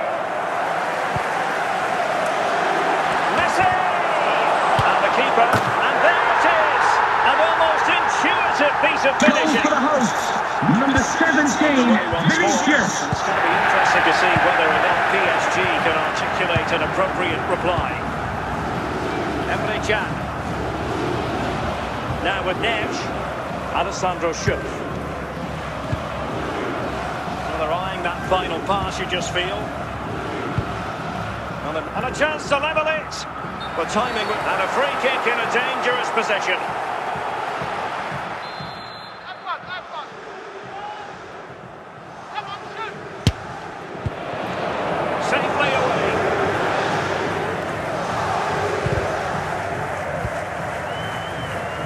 Messi! And the keeper, and there it is! An almost intuitive piece of finishing. Goal for the hosts, number 17, Vinicius. It's going to be interesting to see whether or not PSG can articulate an appropriate reply. Emre Can. Now with Neves, Alessandro Schüpp. They're eyeing that final pass, you just feel. And a chance to level it. The timing and a free kick in a dangerous position. Safely away.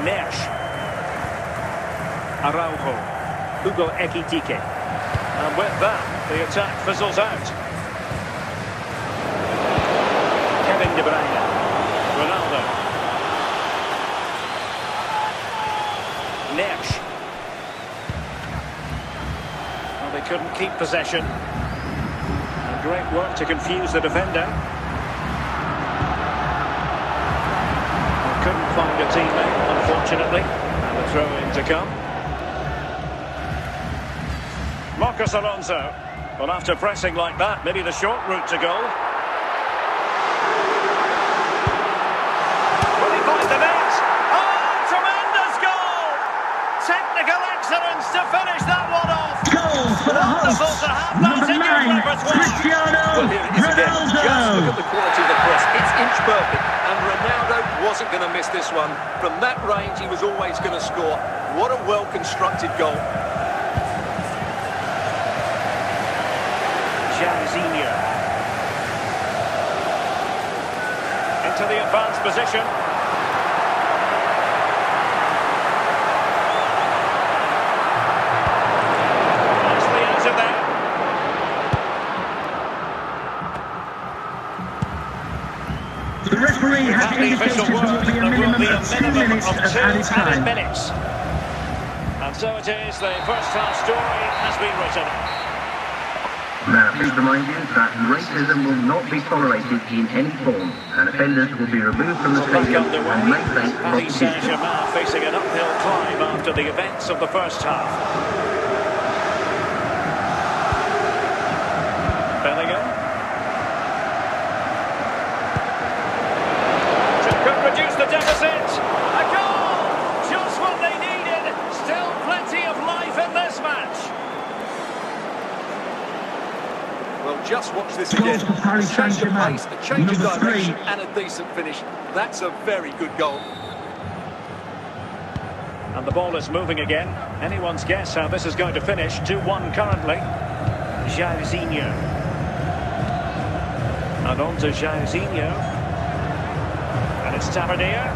Neves. Araujo. Hugo Ekitike. And with that, the attack fizzles out. Kevin De Bruyne. Ronaldo. Neves. Well, they couldn't keep possession. And great work to confuse the defender. They couldn't find a teammate, unfortunately. And the throw-in to come. Marcos Alonso. Well, after pressing like that, maybe the short route to goal. Will he find the net? Oh, tremendous goal! Technical excellence to finish that one off. Goal for the Wonderful hosts, to have number that in your 9, repertoire. Cristiano Well, here it is again. Just look Ronaldo. at the quality of the press. It's inch perfect. And Ronaldo wasn't going to miss this one. From that range, he was always going to score. What a well-constructed goal. Jairzinho. Into the advanced position. Nicely out of there. The referee has At the official indicated there will word, be a there will minimum be a of 2 minimum minutes of of 2 added added time. minutes. And so it is, the first half story has been written. Now, please remind you that racism will not be tolerated in any form, and offenders will be removed from the So back stadium underway, and may face Paris prosecution. Saint-Germain facing an uphill climb after the events of the first half. Bellingham. Could reduce the deficit. A goal! Just what they needed. Still plenty of life in this match. Well, just watch this Goal again. for Paris A change of Saint-Germain. pace, a change of Number 3. direction, and a decent finish. That's a very good goal. And the ball is moving again. Anyone's guess how this is going to finish. 2-1 currently. Jairzinho. And on to Jairzinho. And it's Tavernier.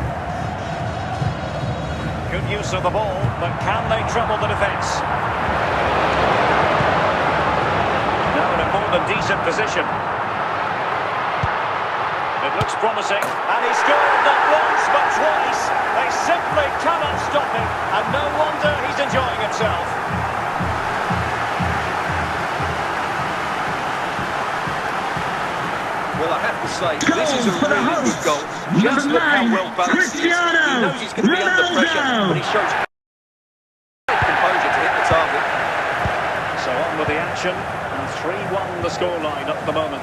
Good use of the ball, but can they trouble the defence? Now in a more than decent position. It looks promising, and he scored not once but twice. They simply cannot stop him, and no wonder he's enjoying himself. Well, I have to say, this is a Goal for the really good hosts. goal. Just Number look how 9, well balanced he is. He Cristiano knows he's going to be under pressure, Ronaldo. but he shows great composure to hit the target. So on with the action, and 3-1 the scoreline at the moment.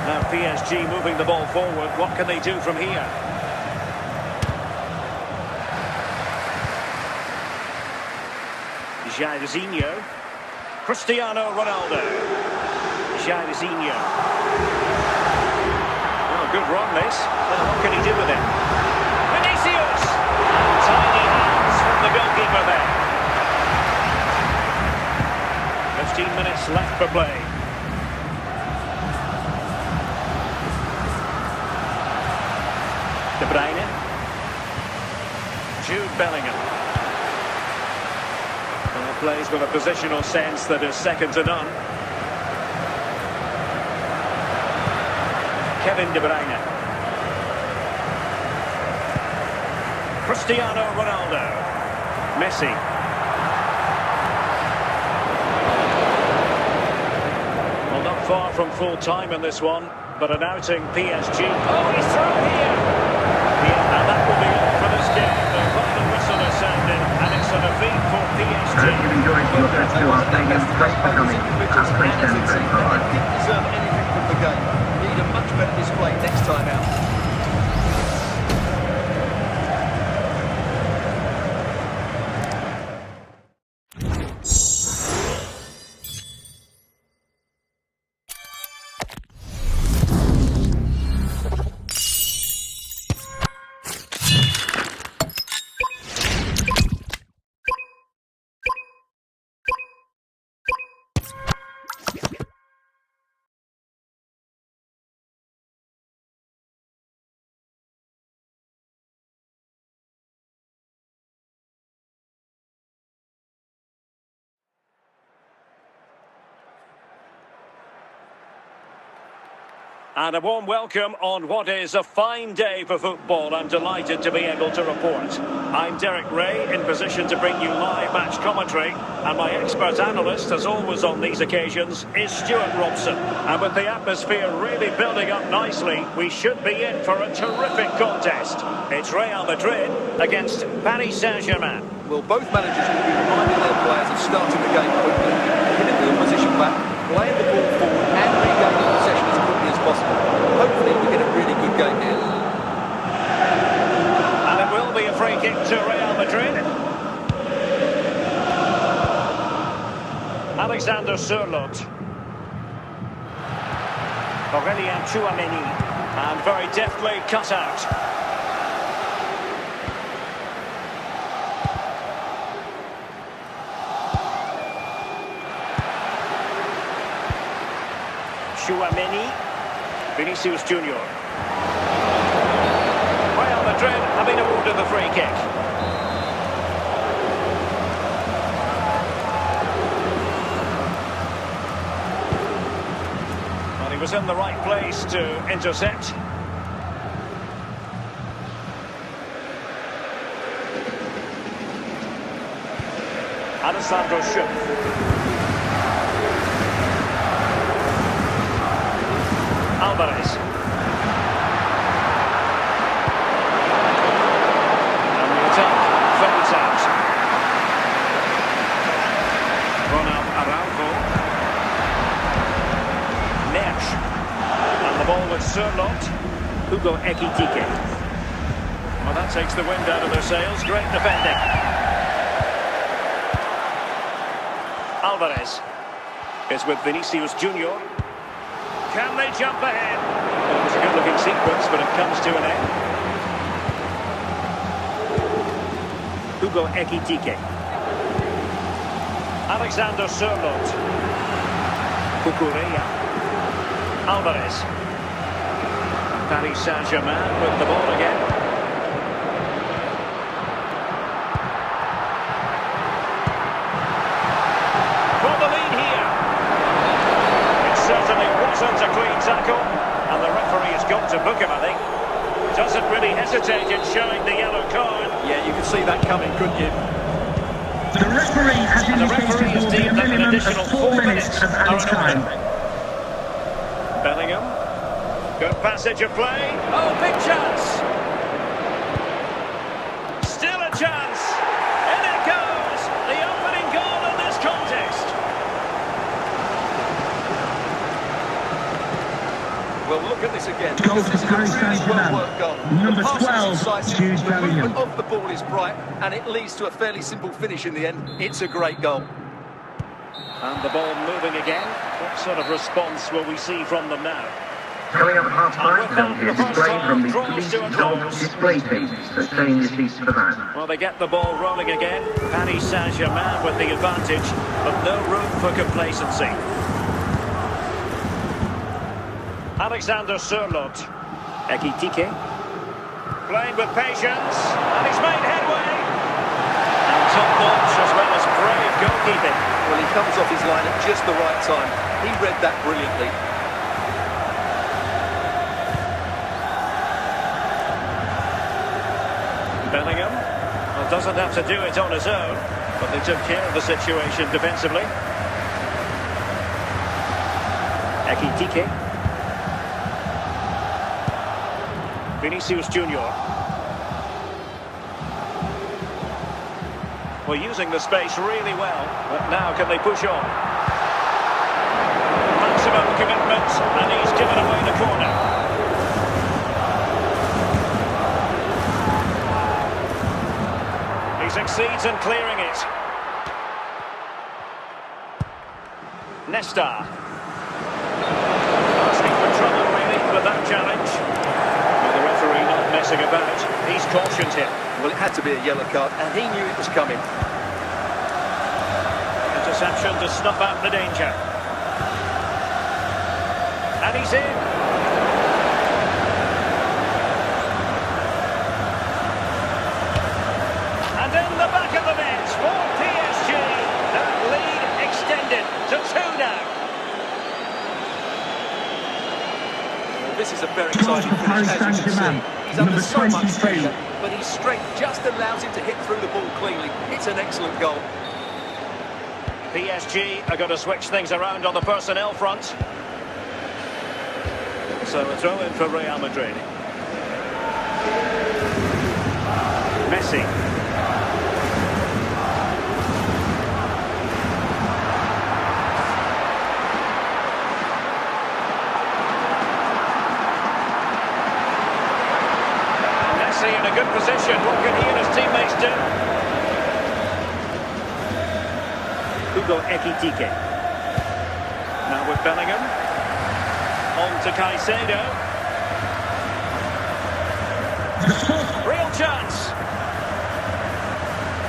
Now PSG moving the ball forward. What can they do from here? Jairzinho. Cristiano Ronaldo. Jairzinho. Oh, good run this. Now what can he do with it? Vinicius! Tiny hands from the goalkeeper. over there. 15 minutes left for play. De Bruyne. Jude Bellingham. Well, plays with a positional sense that is second to none. Kevin De Bruyne. Cristiano Ronaldo. Messi. Well, not far from full time in this one, but an outing PSG. Oh, he's through here. Yeah, and that will be all for this game. The final whistle is sounded, and it's a defeat for PSG. I hope you've enjoyed your trip to our stadium. Thanks for coming. Our place down very far. They didn't deserve anything from the game. Need a much better display next time out. And a warm welcome on what is a fine day for football. I'm delighted to be able to report. I'm Derek Ray, in position to bring you live match commentary. And my expert analyst, as always on these occasions, is Stuart Robson. And with the atmosphere really building up nicely, we should be in for a terrific contest. It's Real Madrid against Paris Saint-Germain. Well, both managers will be reminding their players of starting the game quickly, hitting the opposition back, playing the ball forward and regaining possession as quickly as possible. Hopefully we get a really good game here. And it will be a free kick to Real Madrid. Alexander Sørloth. Aurélien Tchouameni. And very deftly cut out. Tchouameni. Vinicius Junior. Real Madrid have been awarded the free kick. Well, he was in the right place to intercept. Alessandro Schöpf. Alvarez. And the attack fades out. Ronald Araujo. Nesh. And the ball with Sørloth. Hugo Ekitike. Well, that takes the wind out of their sails. Great defending. Alvarez is with Vinicius Junior. Can they jump ahead? Well, it was a good-looking sequence, but it comes to an end. Hugo Ekitike. Alexander Sørloth. Cucurella. Alvarez. Paris Saint-Germain with the ball again. For the lead here. It certainly wasn't a clean tackle, and the referee has got to book him, I think. Doesn't really hesitate in showing the yellow card. Yeah, you can see that coming, couldn't you? The referee has indicated there will be a minimum of 4 minutes of added time. Bellingham. Good passage of play. Oh, big chance. Still a chance. And it goes. The opening goal in this contest. Well, look at this again. Goal This for is a Paris really Saint-Germain. well-worked goal. Number The pass is 12, incisive, Jude the Bellingham. movement of the ball is bright, and it leads to a fairly simple finish in the end. It's a great goal. And the ball moving again. What sort of response will we see from them now? Coming up at half-time, there'll be a display from the Police Dog display team, so stay in your seats for that. Well, they get the ball rolling again. Paris Saint-Germain with the advantage, but no room for complacency. Alexander Sørloth. Ekitike. Playing with patience, and he's made headway. And top-notch as well as brave goalkeeping. Well, he comes off his line at just the right time. He read that brilliantly. Bellingham. Well, doesn't have to do it on his own, but they took care of the situation defensively. Ekitike. Vinicius Junior. Well, using the space really well, but now can they push on? Maximum commitment, and he's given away the corner. He succeeds in clearing it. Nesta. Asking for trouble, really, with that challenge. The referee not messing about. He's cautioned him. Well, it had to be a yellow card, and he knew it was coming. Interception to snuff out the danger. And he's in. And in the back of the net for PSG. That lead extended to 2 now. This is a very exciting finish, as you can see. He's under so much pressure, but his strength just allows him to hit through the ball cleanly. It's an excellent goal. PSG are going to switch things around on the personnel front. So a throw in for Real Madrid. Messi. In a good position. What can he and his teammates do? Hugo Ekitike. Now with Bellingham. On to Caicedo. Real chance.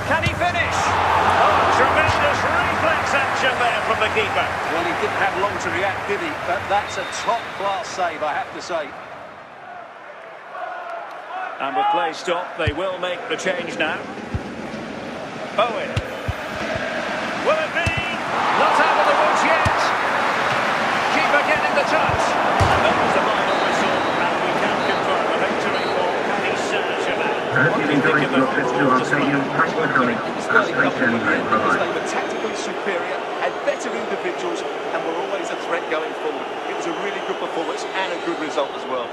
Can he finish? Oh, tremendous reflex action there from the keeper. Well, he didn't have long to react, did he? But that's a top-class save, I have to say. And with play stopped, they will make the change now. Owen. Will it be? Not out of the woods yet. Keeper getting the touch. And that was the final whistle. And we can confirm a victory for Paris Saint-Germain. I hope you've enjoyed your trip to our stadium. Thanks for coming. They were tactically superior, had better individuals, and were always a threat going forward. It was a really good performance and a good result as well.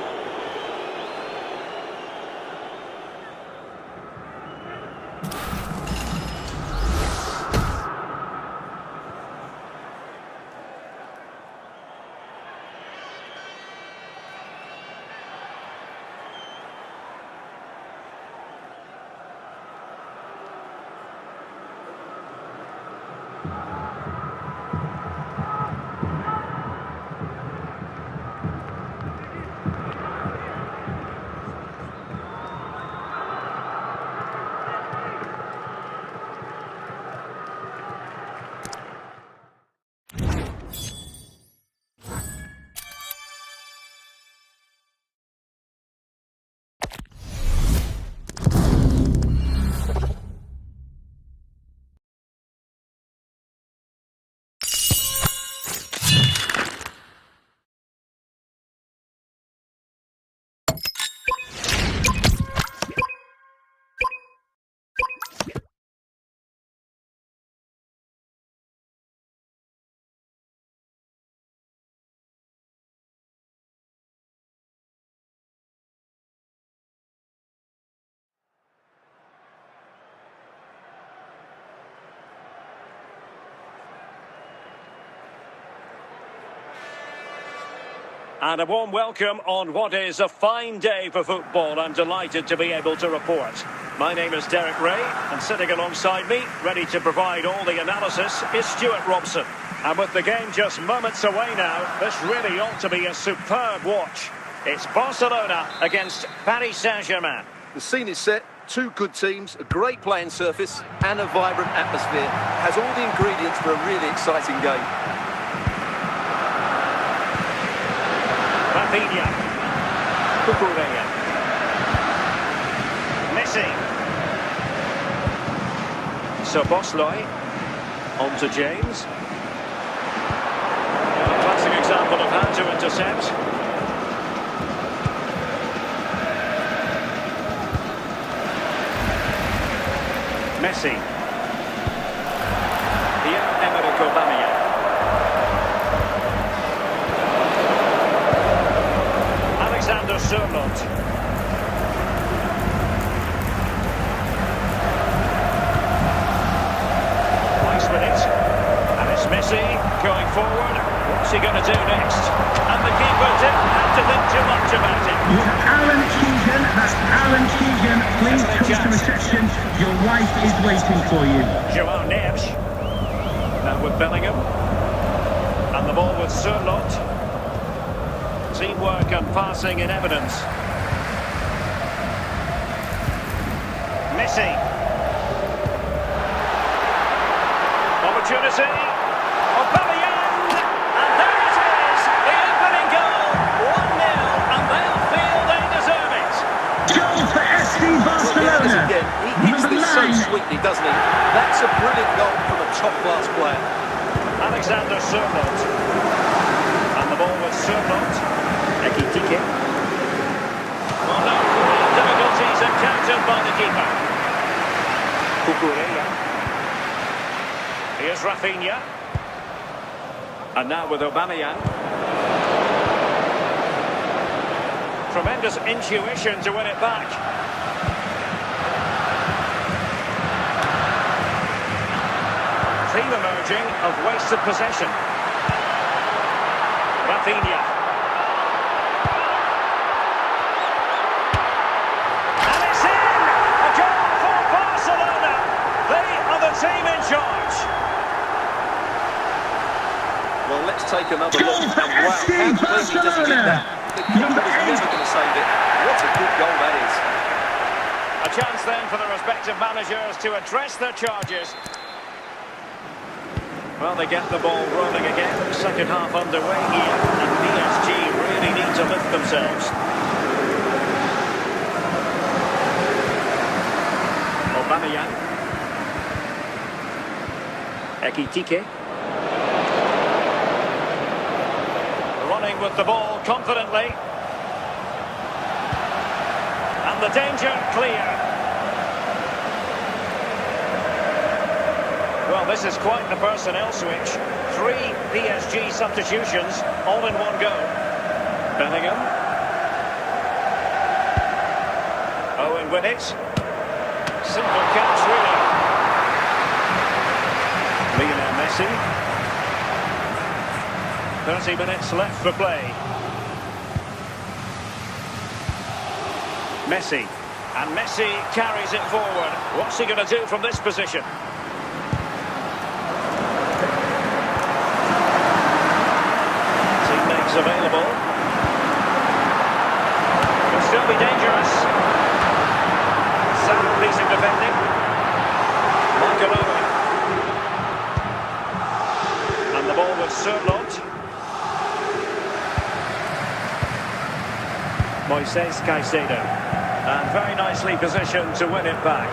And a warm welcome on what is a fine day for football. I'm delighted to be able to report. My name is Derek Ray, and sitting alongside me, ready to provide all the analysis, is Stuart Robson. And with the game just moments away now, this really ought to be a superb watch. It's Barcelona against Paris Saint-Germain. The scene is set, two good teams, a great playing surface and a vibrant atmosphere. Has all the ingredients for a really exciting game. Rafinha. Cucurella. Messi. Szoboszlai. On to James. A classic example of how to intercept. Messi. Pierre-Emerick Aubameyang. Alexander Sørloth. Nice with it. And it's Messi going forward. What's he going to do next? And the keeper didn't have to think too much about it. Alan Keegan, that's Alan Keegan. Please come to reception. Your wife is waiting for you. João Neves. Now with Bellingham. And the ball with Sørloth. Teamwork and passing in evidence. Messi. Opportunity. Aubameyang. And there it is. The opening goal. 1-0. And they'll feel they deserve it. Goal for FC Barcelona. Again, he hits this so sweetly, doesn't he? That's a brilliant goal from a top-class player. Alexander Sørloth. And the ball with Sørloth. Ekitike. Oh no, difficulties encountered by the keeper. Cucurella. Here's Rafinha. And now with Aubameyang. Tremendous intuition to win it back. Theme emerging of wasted possession. Rafinha. Team in charge. Well, let's take another look. And wow, how cleanly does he hit that? The keeper was never going to save it. What a good goal that is. A chance then for the respective managers to address their charges. Well, they get the ball rolling again. Second half underway here. And PSG really need to lift themselves. Aubameyang. Ekitike. Running with the ball confidently. And the danger clear. Well, this is quite the personnel switch. 3 PSG substitutions, all in one go. Bellingham. Owen with it. Simple catch, really. Messi. 30 minutes left for play. Messi. And Messi carries it forward. What's he going to do from this position? Teammates available. Could still be dangerous. Sound pleasing defending. Michael Owen. And the ball with Sørloth. Moises Caicedo. And very nicely positioned to win it back.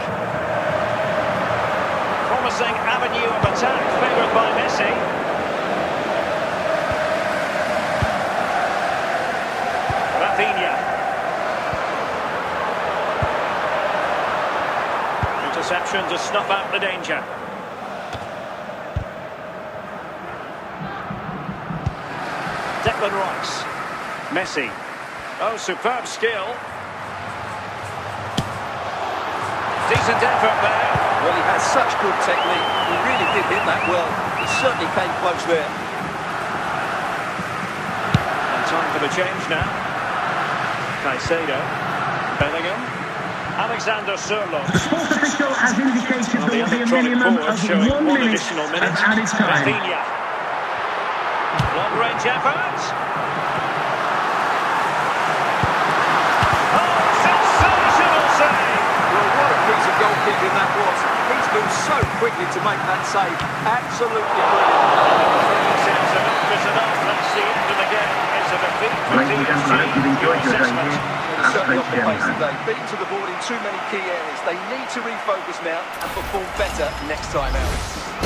Promising avenue of attack favoured by Messi. Rafinha. Interception to snuff out the danger. Declan Rice. Messi. Oh, superb skill. Decent effort there. Well, he has such good technique. He really did hit that well. He certainly came close there. And time for the change now. Caicedo. Bellingham. Alexander Sørloth. The sports official has indicated there will be a minimum of 1 minute of added time. Rafinha. range effort. Oh, sensational save! Well, what a piece of goalkeeping that was. He's moved so quickly to make that save. Absolutely brilliant. Sense enough is enough. That's the end of the game. It's a defeat for Ladies and gentlemen, I hope you've enjoyed your day here at Certainly off the H2H. pace today. Beaten to the board in too many key areas. They need to refocus now and perform better next time out.